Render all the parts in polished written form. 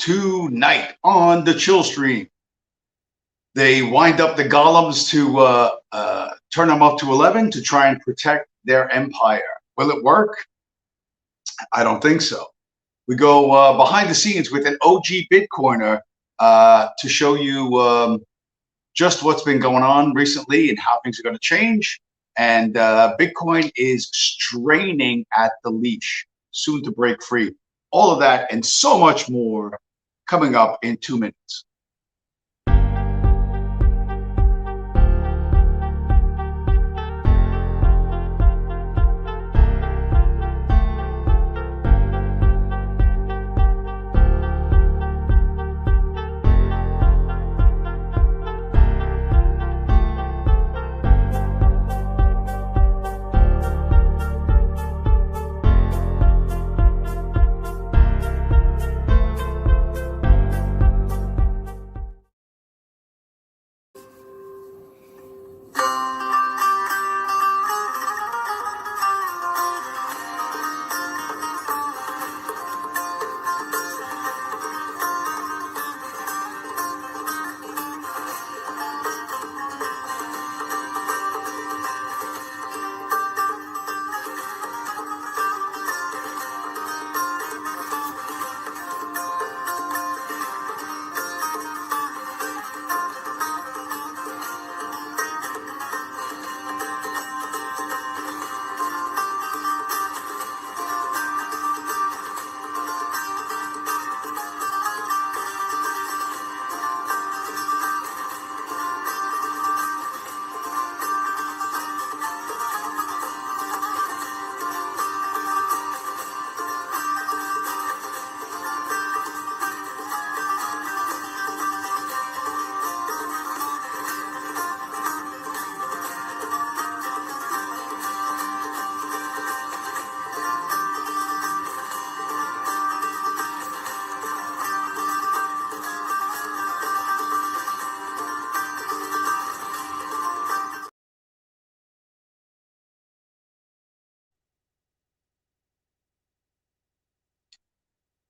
Tonight on the Chillstream, they wind up the golems to turn them up to 11 to try and protect their empire. Will it work? I don't think so. We go behind the scenes with an OG Bitcoiner to show you just what's been going on recently and how things are going to change. And Bitcoin is straining at the leash, soon to break free. All of that and so much more coming up in 2 minutes.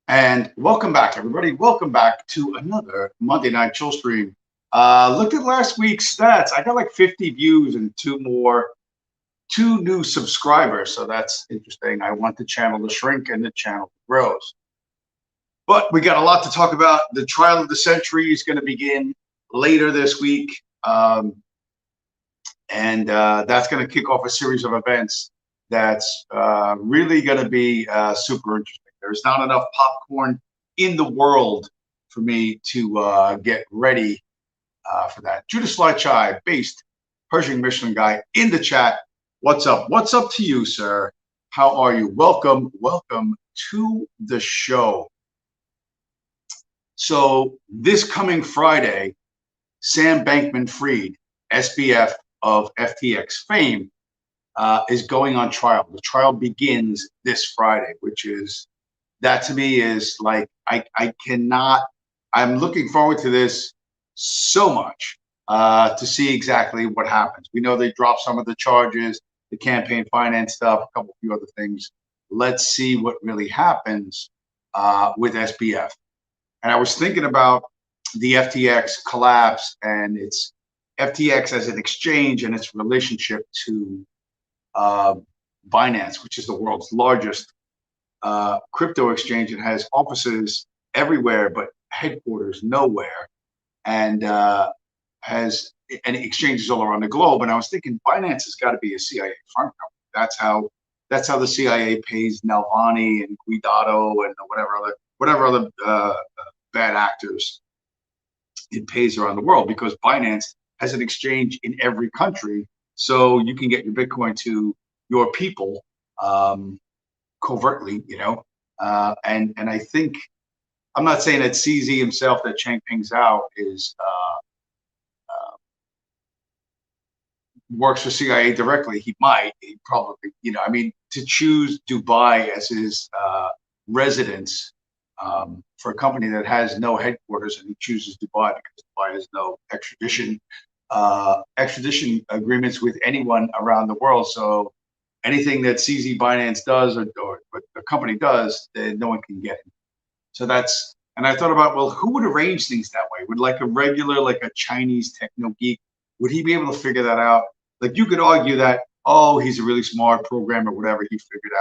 And welcome back, everybody. Welcome back to another Monday Night Chill Stream. Looked at last week's stats. I got like 50 views and two new subscribers. So that's interesting. I want the channel to shrink and the channel to grow. But we got a lot to talk about. The trial of the century is going to begin later this week. And that's going to kick off a series of events that's really going to be super interesting. There's not enough popcorn in the world for me to get ready for that. Judas Sly Chai, based Persian Michelin guy in the chat. What's up? What's up to you, sir? How are you? Welcome to the show. So this coming Friday, Sam Bankman-Fried, SBF of FTX fame, is going on trial. The trial begins this Friday, which is, that to me is like, I'm looking forward to this so much to see exactly what happens. We know they dropped some of the charges, the campaign finance stuff, a few other things. Let's see what really happens with SBF. And I was thinking about the FTX collapse and its FTX as an exchange and its relationship to Binance, which is the world's largest crypto exchange. It has offices everywhere but headquarters nowhere, and has exchanges all around the globe. And I was thinking Binance has got to be a CIA front company. That's how the CIA pays Nalvani and Guidado and whatever other bad actors it pays around the world, because Binance has an exchange in every country, so you can get your Bitcoin to your people covertly, and I think, I'm not saying that CZ himself, that Changpeng Zhao is works for CIA directly. He probably, to choose Dubai as his residence for a company that has no headquarters, and he chooses Dubai because Dubai has no extradition agreements with anyone around the world. So anything that CZ Binance does or what the company does, then no one can get it. So that's And I thought about, well, who would arrange things that way? Would like a regular, like a Chinese techno geek, would he be able to figure that out? Like you could argue that, oh, he's a really smart programmer, whatever, he figured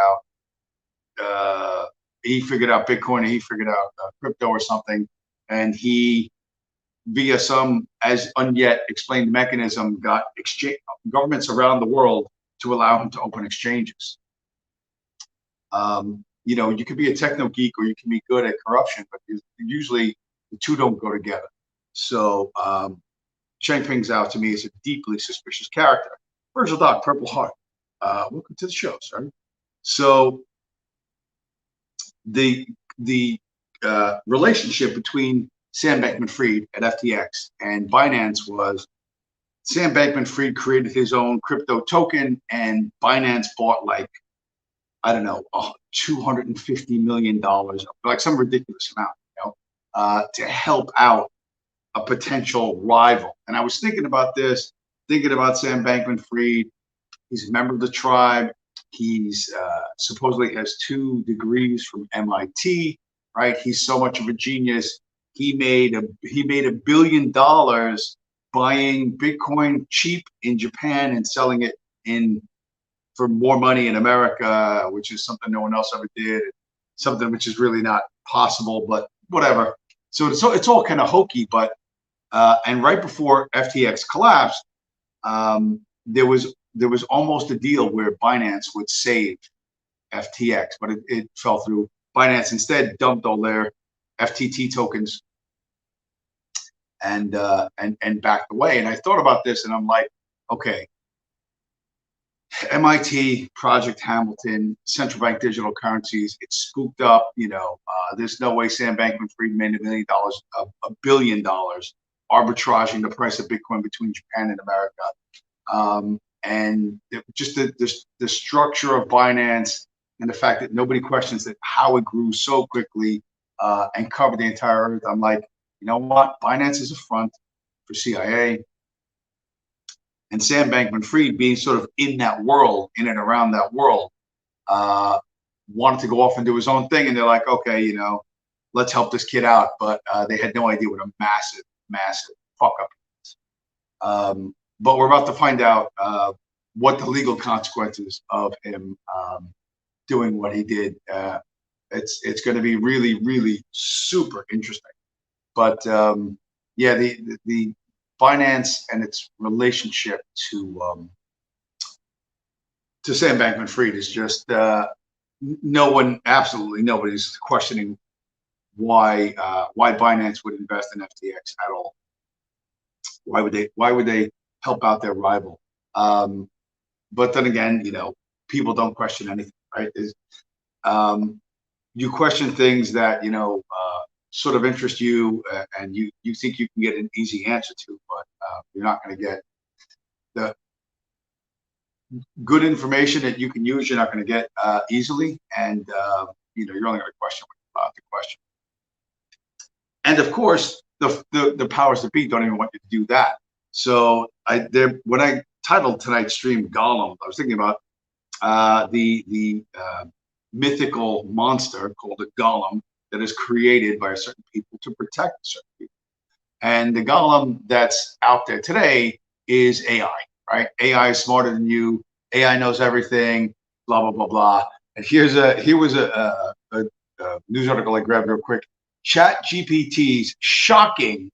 out Bitcoin, or he figured out crypto or something, and he, via some as unyet explained mechanism, got exchange governments around the world to allow him to open exchanges. You know, you could be a techno geek or you can be good at corruption, but usually the two don't go together. So Changpeng Zhao to me is a deeply suspicious character. Virgil Dog, Purple Heart. Welcome to the show, sir. So the relationship between Sam Bankman-Fried at FTX and Binance was Sam Bankman-Fried created his own crypto token, and Binance bought like, I don't know, $250 million, like some ridiculous amount, you know, to help out a potential rival. And I was thinking about this, thinking about Sam Bankman-Fried. He's a member of the tribe. He's supposedly has 2 degrees from MIT, right? He's so much of a genius. He made $1 billion buying Bitcoin cheap in Japan and selling it for more money in America, which is something no one else ever did. Something which is really not possible, but whatever. So it's all kind of hokey. But and right before FTX collapsed, there was almost a deal where Binance would save FTX, but it fell through. Binance instead dumped all their FTT tokens and backed away. And I thought about this, and I'm like, okay, MIT, Project Hamilton, central bank digital currencies, it's scooped up. You know, there's no way Sam Bankman-Fried made $1 billion, $1 billion arbitraging the price of Bitcoin between Japan and America. And just the structure of Binance and the fact that nobody questions that how it grew so quickly and covered the entire earth. I'm like, you know what? Binance is a front for CIA. And Sam Bankman-Fried, being sort of in that world, in and around that world, wanted to go off and do his own thing. And they're like, okay, you know, let's help this kid out. But they had no idea what a massive, massive fuck up is. But we're about to find out what the legal consequences of him doing what he did. It's going to be really, really super interesting. But yeah, the Binance and its relationship to Sam Bankman-Fried is just absolutely nobody's questioning why Binance would invest in FTX at all. Why would they help out their rival? But then again, you know, people don't question anything, right? You question things that, you know, sort of interest you and you think you can get an easy answer to, but you're not going to get the good information that you can use. You're not going to get easily, and you know, you're only going to question about the question. And of course, the powers that be don't even want you to do that. So when I titled tonight's stream Golem, I was thinking about the mythical monster called a Golem that is created by certain people to protect certain people. And the Golem that's out there today is AI, right? AI is smarter than you. AI knows everything, blah, blah, blah, blah. And here was a news article I grabbed real quick. ChatGPT's shocking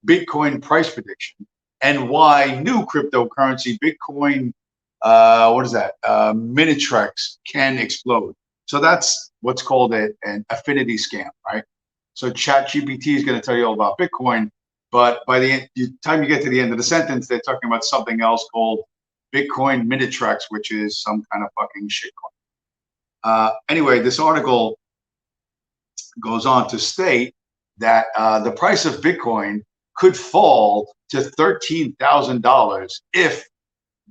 Bitcoin price prediction and why new cryptocurrency Bitcoin, what is that? Minitrex can explode. So that's what's called an affinity scam, right? So ChatGPT is going to tell you all about Bitcoin, but by the time you get to the end of the sentence, they're talking about something else called Bitcoin Minitrex, which is some kind of fucking shitcoin. Anyway, this article goes on to state that the price of Bitcoin could fall to $13,000 if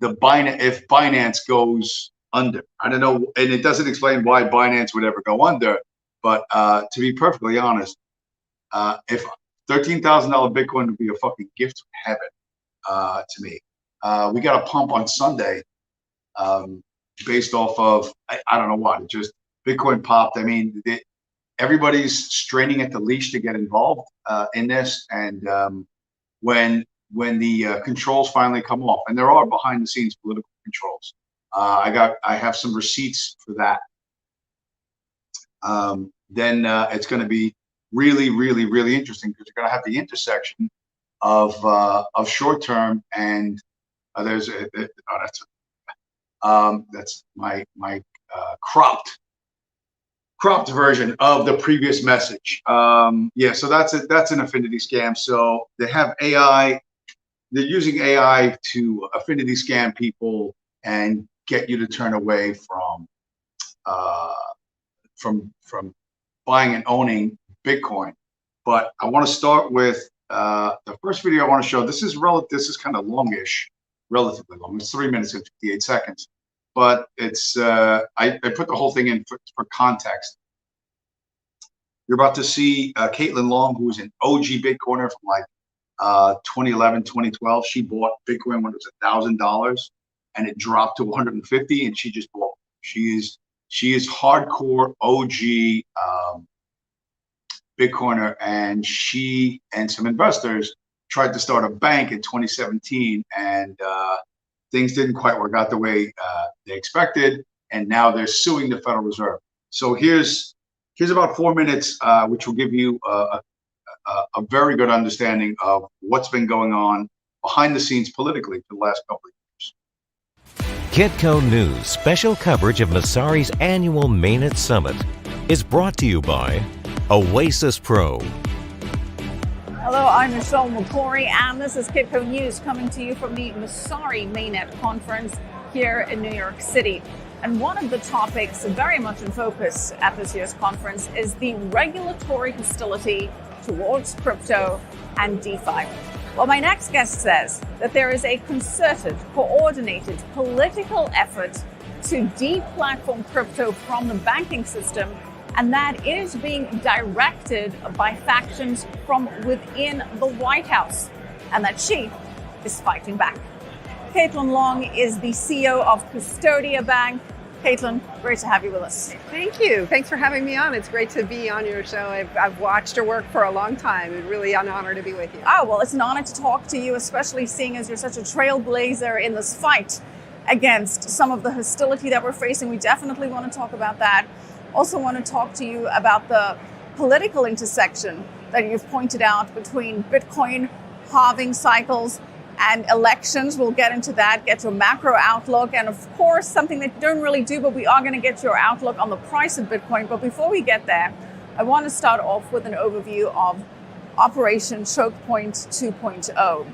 Binance goes under. I don't know, and it doesn't explain why Binance would ever go under. But to be perfectly honest, if $13,000 Bitcoin would be a fucking gift from heaven to me. We got a pump on Sunday based off of I don't know what. It just Bitcoin popped. I mean, everybody's straining at the leash to get involved in this. And when the controls finally come off, and there are behind the scenes political controls, I have some receipts for that. Then it's going to be really, really, really interesting, because you're going to have the intersection of short term and that's my cropped version of the previous message. Yeah, so that's an affinity scam. So they have AI. They're using AI to affinity scam people and get you to turn away from buying and owning Bitcoin. But I want to start with the first video I want to show. This is kind of longish, relatively long. It's 3 minutes and 58 seconds. But it's I put the whole thing in for context. You're about to see Caitlin Long, who is an OG Bitcoiner from like 2011, 2012. She bought Bitcoin when it was $1,000, and it dropped to 150, and she just bought. She is hardcore OG Bitcoiner, and she and some investors tried to start a bank in 2017, and things didn't quite work out the way they expected, and now they're suing the Federal Reserve. So here's about 4 minutes, which will give you a very good understanding of what's been going on behind the scenes politically for the last couple of years. Kitco News special coverage of Messari's annual Mainnet Summit is brought to you by Oasis Pro. Hello, I'm Michelle McCory, and this is Kitco News coming to you from the Messari Mainnet Conference here in New York City. And one of the topics very much in focus at this year's conference is the regulatory hostility towards crypto and DeFi. Well, my next guest says that there is a concerted, coordinated political effort to deplatform crypto from the banking system, and that is being directed by factions from within the White House, and that she is fighting back. Caitlin Long is the CEO of Custodia Bank. Caitlin, great to have you with us. Thank you. Thanks for having me on. It's great to be on your show. I've watched your work for a long time. It's really an honor to be with you. Oh, well, it's an honor to talk to you, especially seeing as you're such a trailblazer in this fight against some of the hostility that we're facing. We definitely want to talk about that. Also want to talk to you about the political intersection that you've pointed out between Bitcoin halving cycles and elections. We'll get into that, get your macro outlook, and of course, something that you don't really do, but we are going to get your outlook on the price of Bitcoin. But before we get there, I want to start off with an overview of Operation Choke Point 2.0.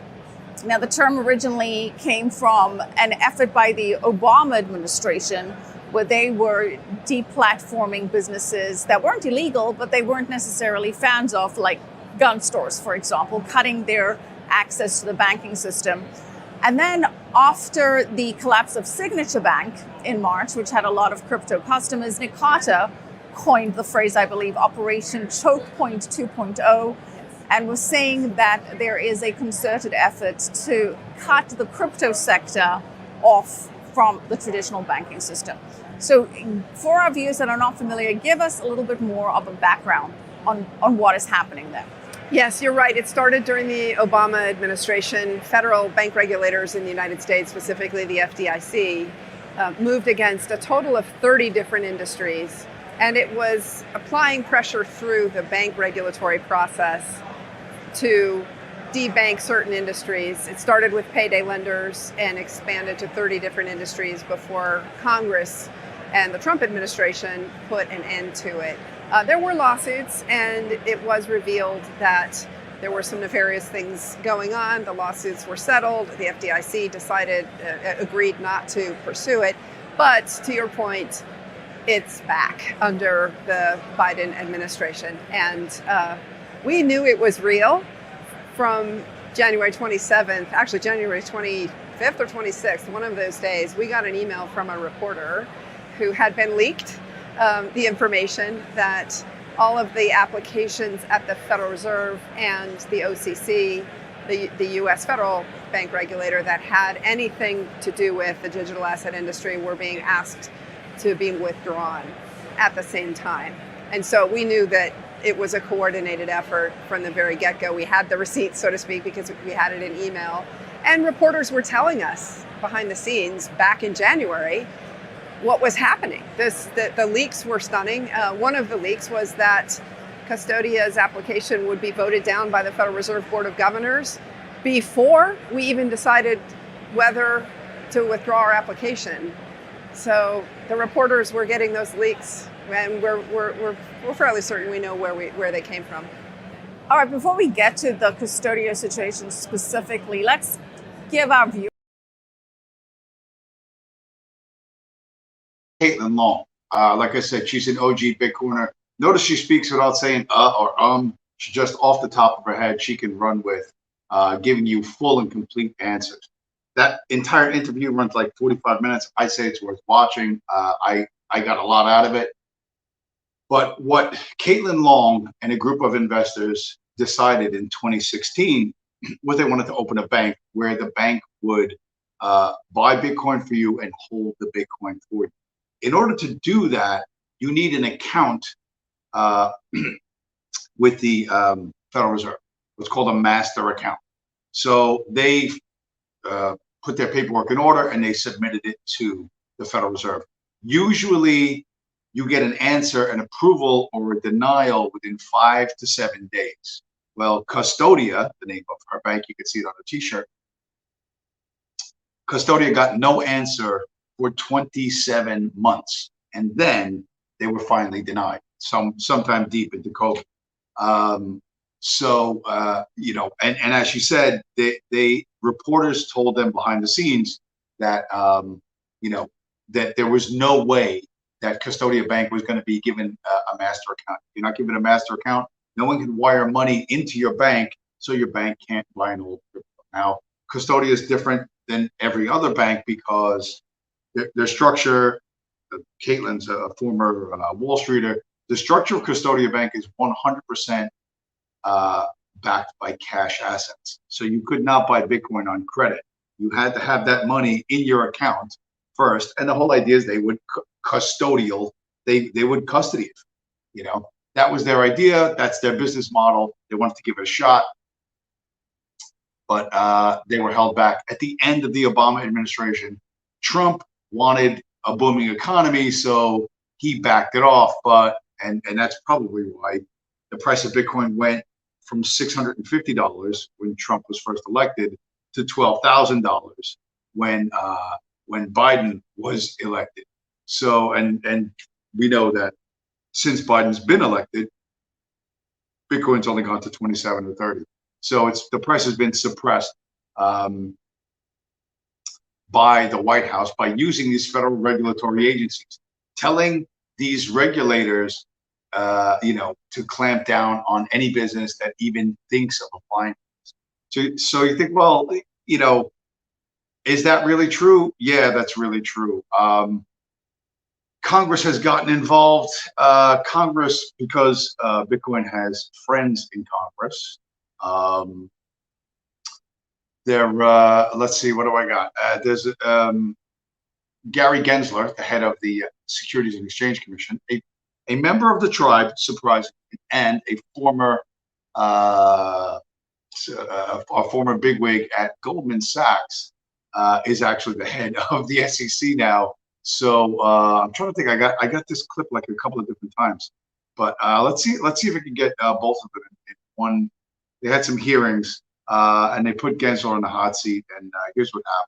Now, the term originally came from an effort by the Obama administration where they were deplatforming businesses that weren't illegal, but they weren't necessarily fans of, like gun stores, for example, cutting their access to the banking system. And then after the collapse of Signature Bank in March, which had a lot of crypto customers, Nick Carter coined the phrase, I believe, Operation Choke Point 2.0, and was saying that there is a concerted effort to cut the crypto sector off from the traditional banking system. So for our viewers that are not familiar, give us a little bit more of a background on what is happening there. Yes, you're right. It started during the Obama administration. Federal bank regulators in the United States, specifically the FDIC, moved against a total of 30 different industries. And it was applying pressure through the bank regulatory process to debank certain industries. It started with payday lenders and expanded to 30 different industries before Congress and the Trump administration put an end to it. There were lawsuits, and it was revealed that there were some nefarious things going on. The lawsuits were settled. The FDIC agreed not to pursue it. But to your point, it's back under the Biden administration. And we knew it was real from January 27th, actually January 25th or 26th, one of those days. We got an email from a reporter who had been leaked the information that all of the applications at the Federal Reserve and the OCC, the U.S. federal bank regulator that had anything to do with the digital asset industry, were being asked to be withdrawn at the same time. And so we knew that it was a coordinated effort from the very get-go. We had the receipts, so to speak, because we had it in email. And reporters were telling us behind the scenes back in January what was happening. The leaks were stunning. One of the leaks was that Custodia's application would be voted down by the Federal Reserve Board of Governors before we even decided whether to withdraw our application. So the reporters were getting those leaks, and we're fairly certain we know where they came from. All right, before we get to the Custodia situation specifically, let's give our view. Caitlin Long, like I said, she's an OG Bitcoiner. Notice she speaks without saying or. She just off the top of her head, she can run with giving you full and complete answers. That entire interview runs like 45 minutes. I say it's worth watching. I got a lot out of it. But what Caitlin Long and a group of investors decided in 2016 was they wanted to open a bank where the bank would buy Bitcoin for you and hold the Bitcoin for you. In order to do that, you need an account with the Federal Reserve. It's called a master account. So they put their paperwork in order and they submitted it to the Federal Reserve. Usually you get an answer, an approval or a denial within 5 to 7 days. Well, Custodia, the name of our bank, you can see it on a t-shirt. Custodia got no answer for 27 months. And then they were finally denied sometime deep into COVID. You know, and as you said, they reporters told them behind the scenes that, you know, that there was no way that Custodia Bank was going to be given a master account. If you're not given a master account, no one can wire money into your bank, so your bank can't buy an old crypto. Now, Custodia is different than every other bank because their structure, Caitlin's a former Wall Streeter, the structure of Custodia Bank is 100% backed by cash assets. So you could not buy Bitcoin on credit. You had to have that money in your account first. And the whole idea is they would custodial, they would custody it. You know, that was their idea. That's their business model. They wanted to give it a shot, but they were held back. At the end of the Obama administration, Trump wanted a booming economy, so he backed it off. But and that's probably why the price of Bitcoin went from $650 when Trump was first elected to $12,000 when Biden was elected. So and we know that since Biden's been elected, Bitcoin's only gone to 27 or 30. So the price has been suppressed by the White House by using these federal regulatory agencies, telling these regulators, you know, to clamp down on any business that even thinks of applying. So you think, well, you know, is that really true? Yeah, that's really true. Congress has gotten involved. Congress, because Bitcoin has friends in Congress. Let's see, what do I got? There's Gary Gensler, the head of the Securities and Exchange Commission, a member of the tribe, surprisingly, and a former bigwig at Goldman Sachs, is actually the head of the SEC now. So I'm trying to think. I got this clip like a couple of different times, but let's see if I can get both of them in one. They had some hearings, and they put Gensler on the hot seat, and here's what happened.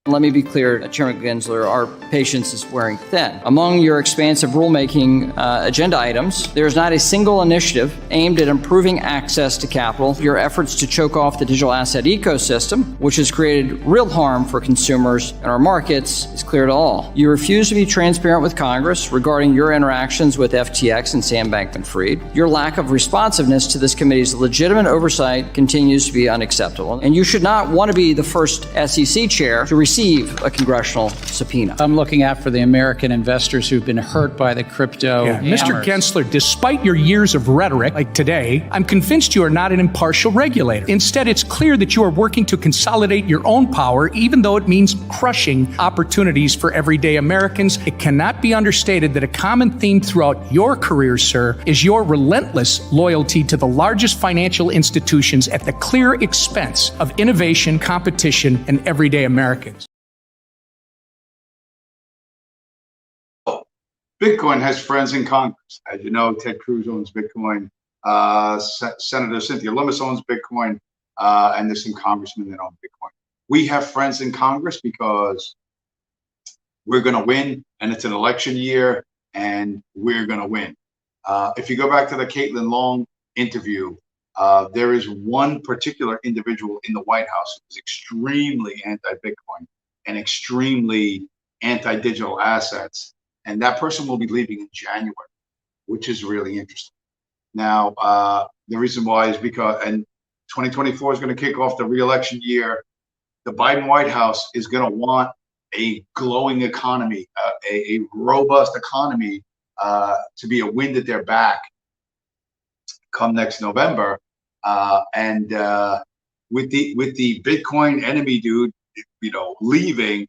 Let me be clear, Chairman Gensler, our patience is wearing thin. Among your expansive rulemaking agenda items, there is not a single initiative aimed at improving access to capital. Your efforts to choke off the digital asset ecosystem, which has created real harm for consumers and our markets, is clear to all. You refuse to be transparent with Congress regarding your interactions with FTX and Sam Bankman-Fried. Your lack of responsiveness to this committee's legitimate oversight continues to be unacceptable. And you should not want to be the first SEC chair to receive a congressional subpoena. I'm looking out for the American investors who've been hurt by the crypto. Mr. Gensler, despite your years of rhetoric, like today, I'm convinced you are not an impartial regulator. Instead, it's clear that you are working to consolidate your own power, even though it means crushing opportunities for everyday Americans. It cannot be understated that a common theme throughout your career, sir, is your relentless loyalty to the largest financial institutions at the clear expense of innovation, competition, and everyday Americans. Bitcoin has friends in Congress. As you know, Ted Cruz owns Bitcoin. Senator Cynthia Lummis owns Bitcoin. And there's some congressmen that own Bitcoin. We have friends in Congress because we're going to win, and it's an election year, and we're going to win. If you go back to the Caitlin Long interview, there is one particular individual in the White House who is extremely anti-Bitcoin and extremely anti-digital assets. And that person will be leaving in January, which is really interesting. Now, the reason why is because, and 2024 is going to kick off the re-election year. The Biden White House is going to want a glowing economy, a robust economy to be a wind at their back come next November. And with the Bitcoin enemy dude, leaving,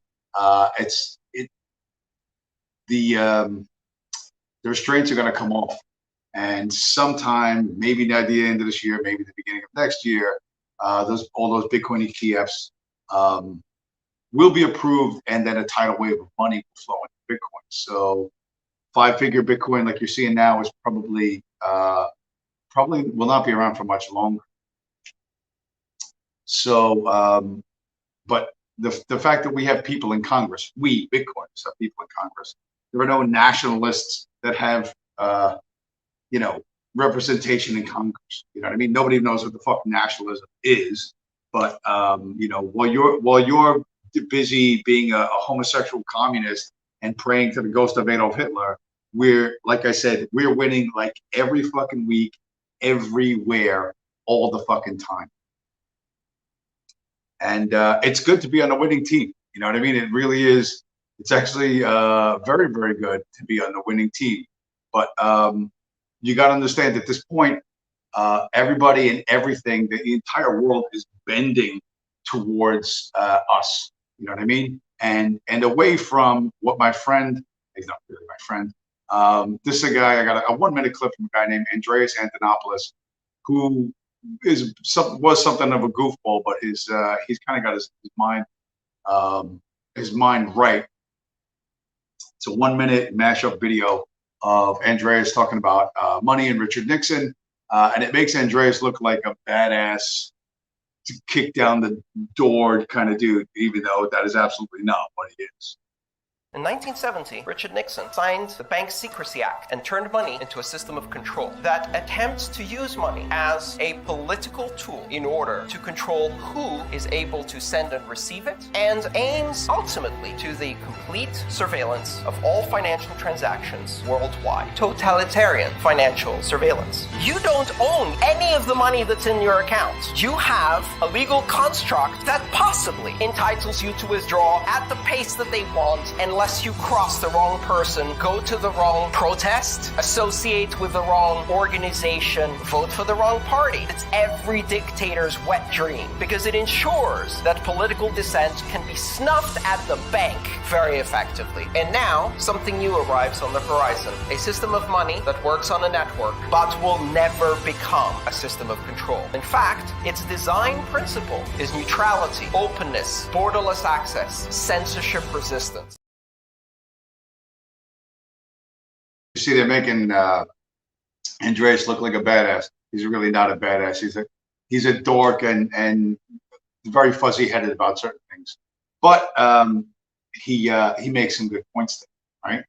the restraints are going to come off. And sometime, maybe at the end of this year, maybe the beginning of next year, all those Bitcoin ETFs will be approved, and then a tidal wave of money will flow into Bitcoin. So, 5-figure Bitcoin, like you're seeing now, is probably will not be around for much longer. So, but the fact that we have people in Congress, we Bitcoiners have people in Congress. There are no nationalists that have representation in Congress. You know what I mean? Nobody knows what the fuck nationalism is. But while you're busy being a homosexual communist and praying to the ghost of Adolf Hitler, like I said, we're winning like every fucking week, everywhere, all the fucking time. And it's good to be on a winning team. You know what I mean? It really is. It's actually very, very good to be on the winning team. But you got to understand at this point, everybody and everything, the entire world is bending towards us. You know what I mean? And away from what my friend, he's not really my friend. This is a guy, I got a 1-minute clip from a guy named Andreas Antonopoulos, who was something of a goofball, but he's kind of got his mind right. It's a 1-minute mashup video of Andreas talking about money and Richard Nixon, and it makes Andreas look like a badass, to kick down the door kind of dude, even though that is absolutely not what he is. In 1970, Richard Nixon signed the Bank Secrecy Act and turned money into a system of control that attempts to use money as a political tool in order to control who is able to send and receive it, and aims ultimately to the complete surveillance of all financial transactions worldwide. Totalitarian financial surveillance. You don't own any of the money that's in your account. You have a legal construct that possibly entitles you to withdraw at the pace that they want, unless you cross the wrong person, go to the wrong protest, associate with the wrong organization, vote for the wrong party. It's every dictator's wet dream, because it ensures that political dissent can be snuffed at the bank very effectively. And now, something new arrives on the horizon. A system of money that works on a network, but will never become a system of control. In fact, its design principle is neutrality, openness, borderless access, censorship resistance. You see, they're making Andreas look like a badass. He's really not a badass. He's a dork and very fuzzy-headed about certain things. But he makes some good points there, right?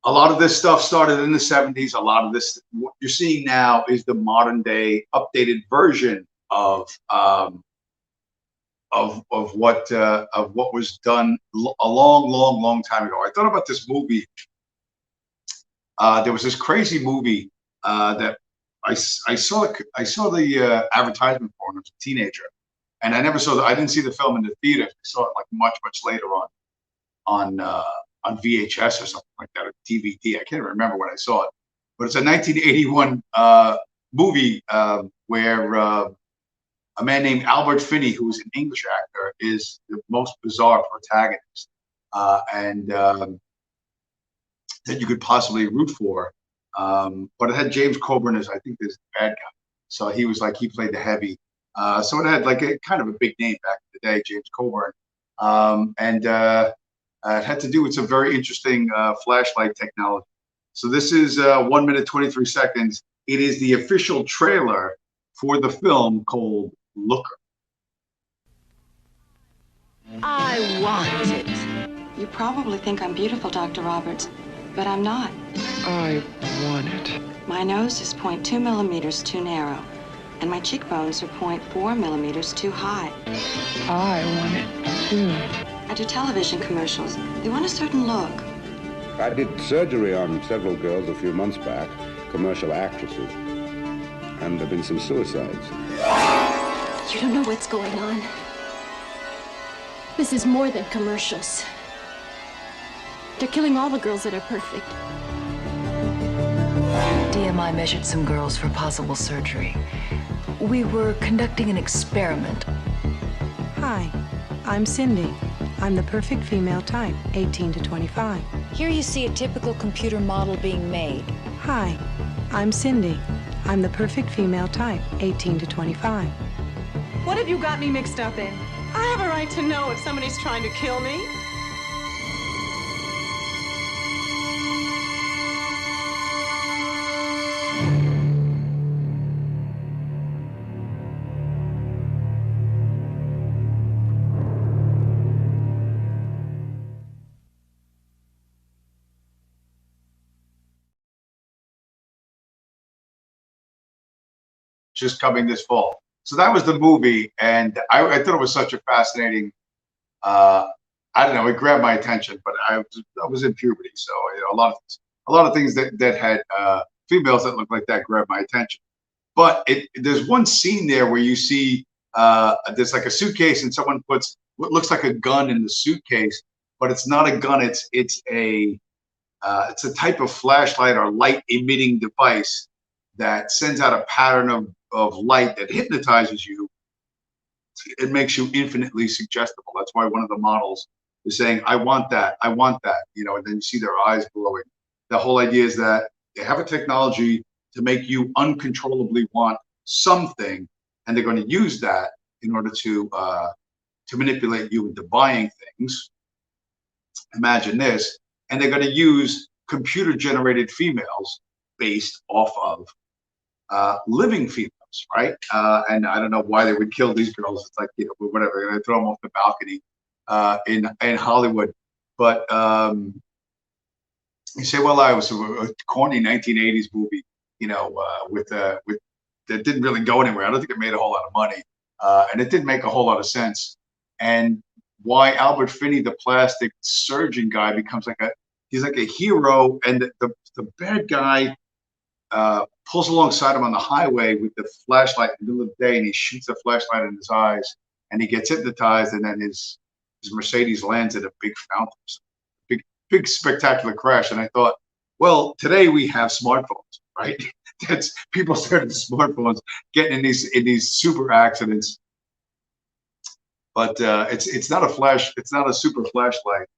A lot of this stuff started in the 70s. A lot of this, what you're seeing now, is the modern-day updated version of what was done a long time ago. I thought about this movie. There was this crazy movie that I saw the advertisement for when I was a teenager, And I didn't see the film in the theater. I saw it like much later on VHS or something like that, or DVD. I can't remember when I saw it, but it's a 1981 movie where a man named Albert Finney, who's an English actor, is the most bizarre protagonist, and that you could possibly root for. But it had James Coburn as, I think, this bad guy. So he played the heavy. So it had like a kind of a big name back in the day, James Coburn. And it had to do with some very interesting flashlight technology. So this is 1 minute, 23 seconds. It is the official trailer for the film called Looker. I want it. You probably think I'm beautiful, Dr. Roberts, but I'm not. I want it. My nose is 0.2 millimeters too narrow, and my cheekbones are 0.4 millimeters too high. I want it too. I do television commercials. They want a certain look. I did surgery on several girls a few months back, commercial actresses, and there have been some suicides. You don't know what's going on. This is more than commercials. They're killing all the girls that are perfect. DMI measured some girls for possible surgery. We were conducting an experiment. Hi, I'm Cindy. I'm the perfect female type, 18 to 25. Here you see a typical computer model being made. Hi, I'm Cindy. I'm the perfect female type, 18 to 25. What have you got me mixed up in? I have a right to know if somebody's trying to kill me. Just coming this fall. So that was the movie, and I thought it was such a fascinating. I don't know, it grabbed my attention, but I was in puberty, so a lot of things that had females that looked like that grabbed my attention. But there's one scene there where you see there's like a suitcase, and someone puts what looks like a gun in the suitcase, but it's not a gun. It's a type of flashlight or light emitting device that sends out a pattern of light that hypnotizes you. It makes you infinitely suggestible. That's why one of the models is saying, I want that, and then you see their eyes glowing. The whole idea is that they have a technology to make you uncontrollably want something, and they're going to use that in order to manipulate you into buying things. Imagine this. And they're going to use computer-generated females based off of living females, right? And I don't know why they would kill these girls. It's like, whatever, they're gonna throw them off the balcony in Hollywood. But you say, well, I was a corny 1980s movie, with that didn't really go anywhere. I don't think it made a whole lot of money, and it didn't make a whole lot of sense. And why Albert Finney, the plastic surgeon guy, becomes he's like a hero, and the bad guy pulls alongside him on the highway with the flashlight in the middle of the day, and he shoots the flashlight in his eyes, and he gets hypnotized, and then his Mercedes lands at a big fountain, big spectacular crash. And I thought, well, today we have smartphones, right? That's people started the smartphones getting in these super accidents. But it's not a super flashlight.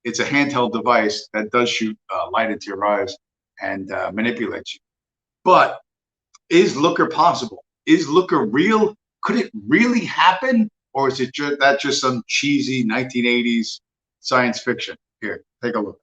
It's a handheld device that does shoot light into your eyes and manipulates you. But is Looker possible? Is Looker real? Could it really happen? Or is it just some cheesy 1980s science fiction? Here, take a look.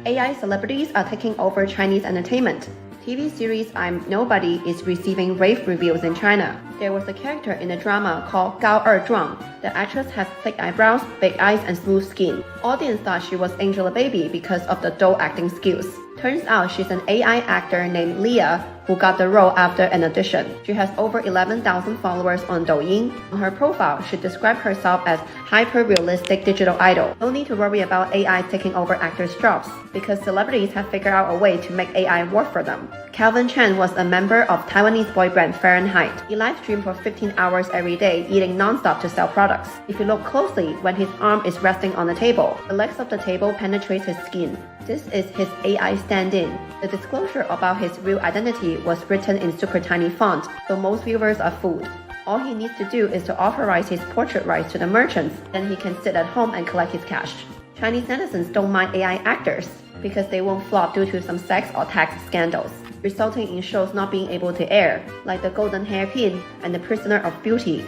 AI celebrities are taking over Chinese entertainment. TV series I'm Nobody is receiving rave reviews in China. There was a character in the drama called Gao Zhuang. The actress has thick eyebrows, big eyes, and smooth skin. Audience thought she was Angelababy because of the dull acting skills. Turns out she's an AI actor named Leah, who got the role after an audition. She has over 11,000 followers on Douyin. On her profile, she described herself as hyper-realistic digital idol. No need to worry about AI taking over actors' jobs, because celebrities have figured out a way to make AI work for them. Calvin Chen was a member of Taiwanese boy brand Fahrenheit. He live streamed for 15 hours every day, eating non-stop to sell products. If you look closely, when his arm is resting on the table, the legs of the table penetrate his skin. This is his AI stand-in. The disclosure about his real identity was written in super tiny font, so most viewers are fooled. All he needs to do is to authorize his portrait rights to the merchants, then he can sit at home and collect his cash. Chinese netizens don't mind AI actors, because they won't flop due to some sex or tax scandals, resulting in shows not being able to air, like The Golden Hairpin and The Prisoner of Beauty.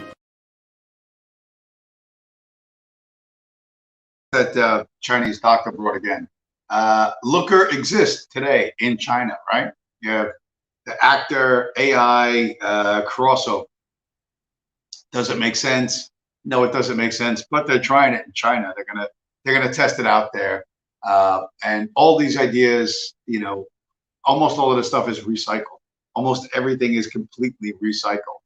That Chinese doctor brought again. Looker exists today in China, right? You have the actor AI crossover. Does it make sense? No, it doesn't make sense. But they're trying it in China. They're gonna test it out there, and all these ideas, you know, almost all of this stuff is recycled. Almost everything is completely recycled.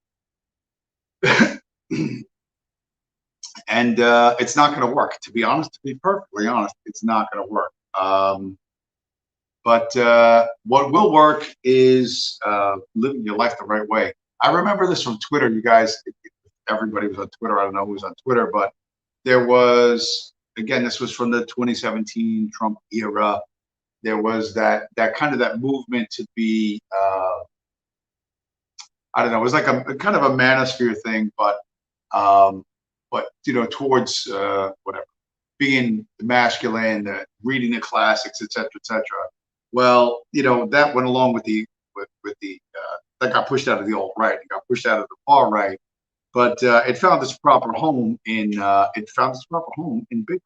And it's not going to work, to be honest. To be perfectly honest, it's not going to work. But what will work is living your life the right way. I remember this from Twitter. You guys, everybody was on Twitter. I don't know who was on Twitter, but there was, again, this was from the 2017 Trump era. There was that kind of that movement to be, I don't know, it was like a kind of a manosphere thing, but you know, towards whatever, being masculine, reading the classics, etc., etc. Well, you know, that went along with the that got pushed out of the alt right, it got pushed out of the far right, but it found its proper home in Bitcoin.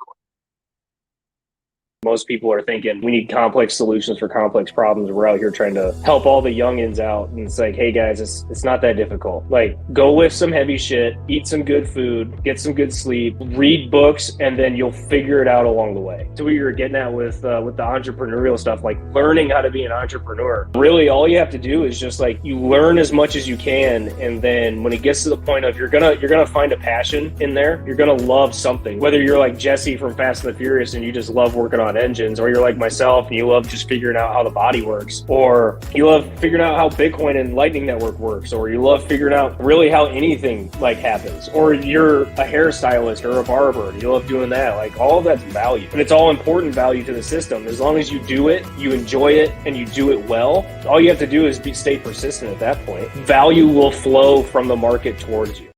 Most people are thinking we need complex solutions for complex problems. We're out here trying to help all the youngins out. And it's like, hey guys, it's not that difficult. Like, go lift some heavy shit, eat some good food, get some good sleep, read books, and then you'll figure it out along the way. So what you were getting at with the entrepreneurial stuff, like learning how to be an entrepreneur. Really, all you have to do is just like, you learn as much as you can. And then when it gets to the point of you're gonna find a passion in there, you're gonna love something. Whether you're like Jesse from Fast and the Furious and you just love working on engines, or you're like myself and you love just figuring out how the body works, or you love figuring out how Bitcoin and Lightning Network works, or you love figuring out really how anything like happens, or you're a hairstylist or a barber and you love doing that. Like, all of that's value, and it's all important value to the system. As long as you do it, you enjoy it, and you do it well, all you have to do is stay persistent. At that point, value will flow from the market towards you.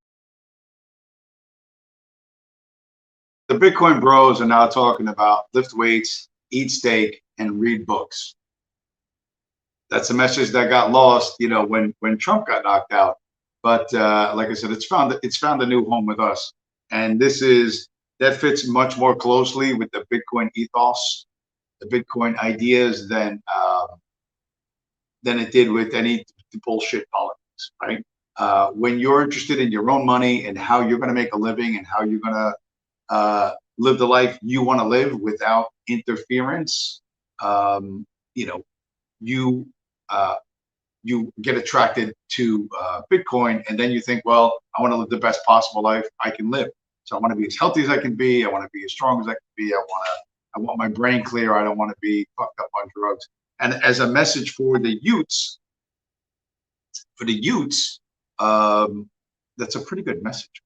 The Bitcoin bros are now talking about lift weights, eat steak, and read books. That's a message that got lost, you know, when Trump got knocked out. But like I said, it's found a new home with us, and that fits much more closely with the Bitcoin ethos, the Bitcoin ideas than it did with any bullshit politics, right? When you're interested in your own money and how you're going to make a living and how you're going to live the life you want to live without interference, you know, you get attracted to Bitcoin, and then you think, well, I want to live the best possible life I can live. So I want to be as healthy as I can be. I want to be as strong as I can be. I want my brain clear. I don't want to be fucked up on drugs. And as a message for the youths, that's a pretty good message.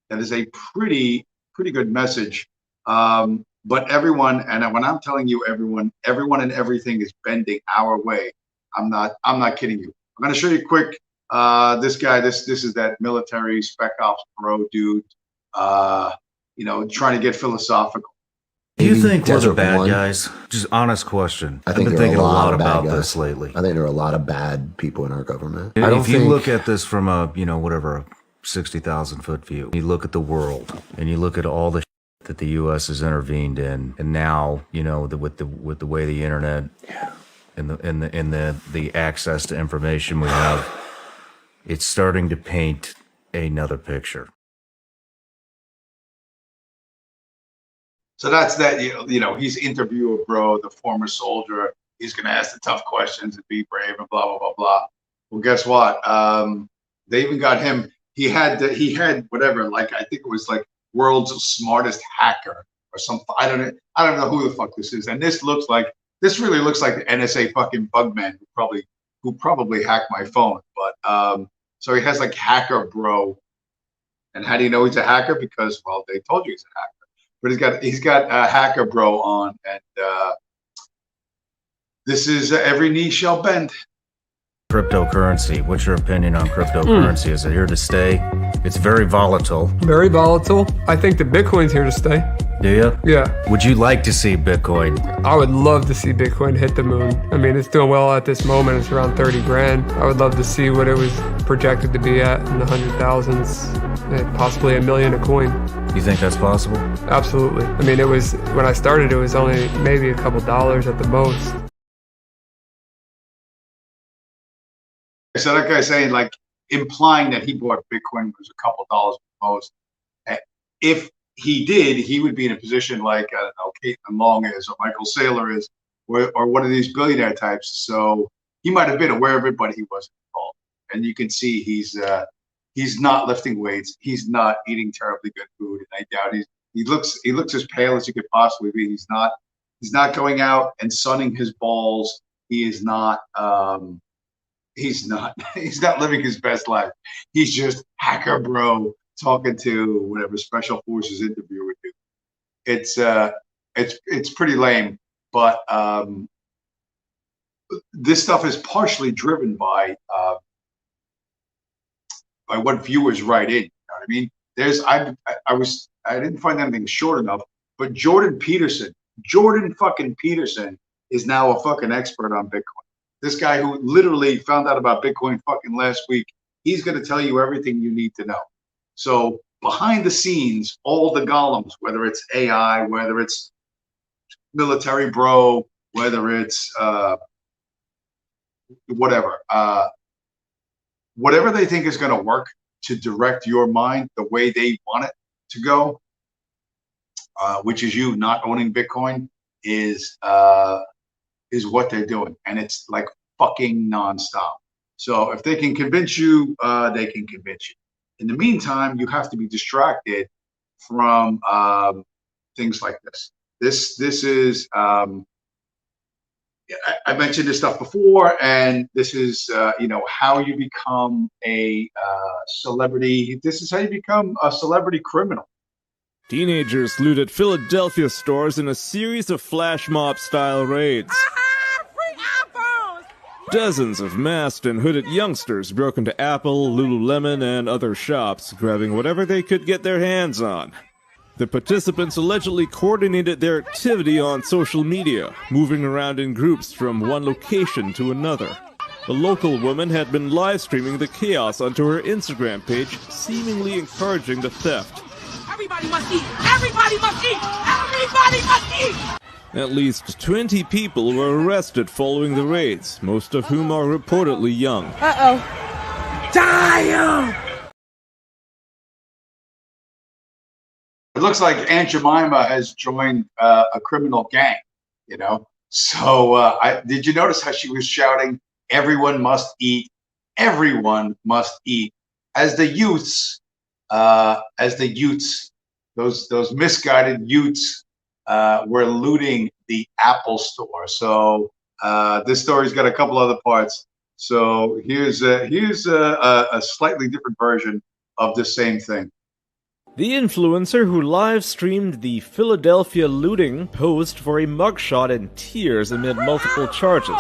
That is a pretty good message. But everyone, and when I'm telling you everyone and everything is bending our way. I'm not kidding you. I'm going to show you quick. This guy, this is that military spec ops pro dude, you know, trying to get philosophical. Do you think we're the bad guys? Just honest question. I've been thinking a lot about this lately. I think there are a lot of bad people in our government. If you look at this from a, you know, whatever, 60,000 foot view, you look at the world and you look at all the that the U.S. has intervened in, and now, you know, with the way the internet and the access to information we have, it's starting to paint another picture. So that's that, you know, he's interviewer bro, the former soldier. he's going to ask the tough questions and be brave and blah, blah, blah, blah. Well, guess what? They even got him. He had whatever, like, I think it was like world's smartest hacker or something. I don't know who the fuck this is. And this really looks like the NSA fucking bugman who probably hacked my phone. But so he has like hacker bro. And how do you know he's a hacker? Because, well, they told you he's a hacker. But he's got a hacker bro on, and this is every knee shall bend. Cryptocurrency. What's your opinion on cryptocurrency? Is it here to stay? It's very volatile. Very volatile. I think that Bitcoin's here to stay. Do you? Yeah. Would you like to see Bitcoin? I would love to see Bitcoin hit the moon. I mean, it's doing well at this moment. It's around 30 grand. I would love to see what it was projected to be at in the 100,000s, possibly $1 million a coin. You think that's possible? Absolutely. I mean, when I started, it was only maybe a couple dollars at the most. So that guy's saying, like, implying that he bought Bitcoin was a couple dollars at most. If he did, he would be in a position like, I don't know, Caitlin Long is, or Michael Saylor is, or one of these billionaire types. So he might have been aware of it, but he wasn't involved. And you can see he's not lifting weights. He's not eating terribly good food. And I doubt he looks as pale as he could possibly be. He's not going out and sunning his balls. He is not. He's not living his best life. He's just hacker bro talking to whatever special forces interview would do. It's pretty lame, but this stuff is partially driven by what viewers write in. You know what I mean? I didn't find anything short enough, but Jordan fucking Peterson is now a fucking expert on Bitcoin. This guy who literally found out about Bitcoin fucking last week, he's going to tell you everything you need to know. So behind the scenes, all the golems, whether it's AI, whether it's military bro, whether it's whatever they think is going to work to direct your mind the way they want it to go, which is you not owning Bitcoin, is what they're doing, and it's like fucking nonstop. So if they can convince you, they can convince you. In the meantime, you have to be distracted from things like this. This is I mentioned this stuff before, and this is how you become a celebrity. This is how you become a celebrity criminal. Teenagers looted Philadelphia stores in a series of flash mob-style raids. Dozens of masked and hooded youngsters broke into Apple, Lululemon, and other shops, grabbing whatever they could get their hands on. The participants allegedly coordinated their activity on social media, moving around in groups from one location to another. A local woman had been live-streaming the chaos onto her Instagram page, seemingly encouraging the theft. Everybody must eat! Everybody must eat! Everybody must eat! At least 20 people were arrested following the raids, most of whom are reportedly young. Uh-oh. Damn! It looks like Aunt Jemima has joined a criminal gang, So did you notice how she was shouting, "Everyone must eat, everyone must eat," as the youths, those misguided youths were looting the Apple store. So this story's got a couple other parts. So here's a slightly different version of the same thing. The influencer who live-streamed the Philadelphia looting posed for a mugshot in tears amid multiple charges.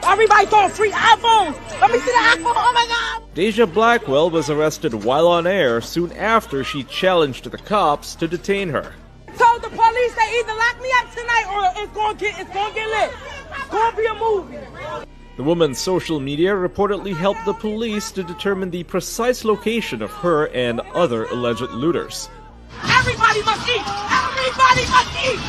Everybody throwing free iPhones! Let me see the iPhone! Oh my god! Deja Blackwell was arrested while on air soon after she challenged the cops to detain her. Told the police they either lock me up tonight or it's gonna get lit. It's gonna be a movie. The woman's social media reportedly helped the police to determine the precise location of her and other alleged looters. Everybody must eat! Everybody must eat!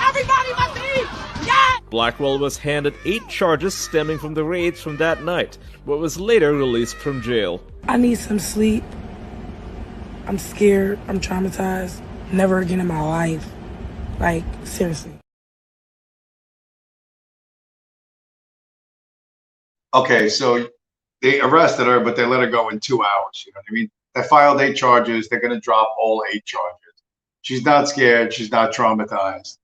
Everybody must eat! Yeah! Blackwell was handed 8 charges stemming from the raids from that night, but was later released from jail. I need some sleep. I'm scared. I'm traumatized. Never again in my life. Like, seriously. Okay, so they arrested her, but they let her go in 2 hours. You know what I mean? They filed 8 charges. They're going to drop all 8 charges. She's not scared. She's not traumatized.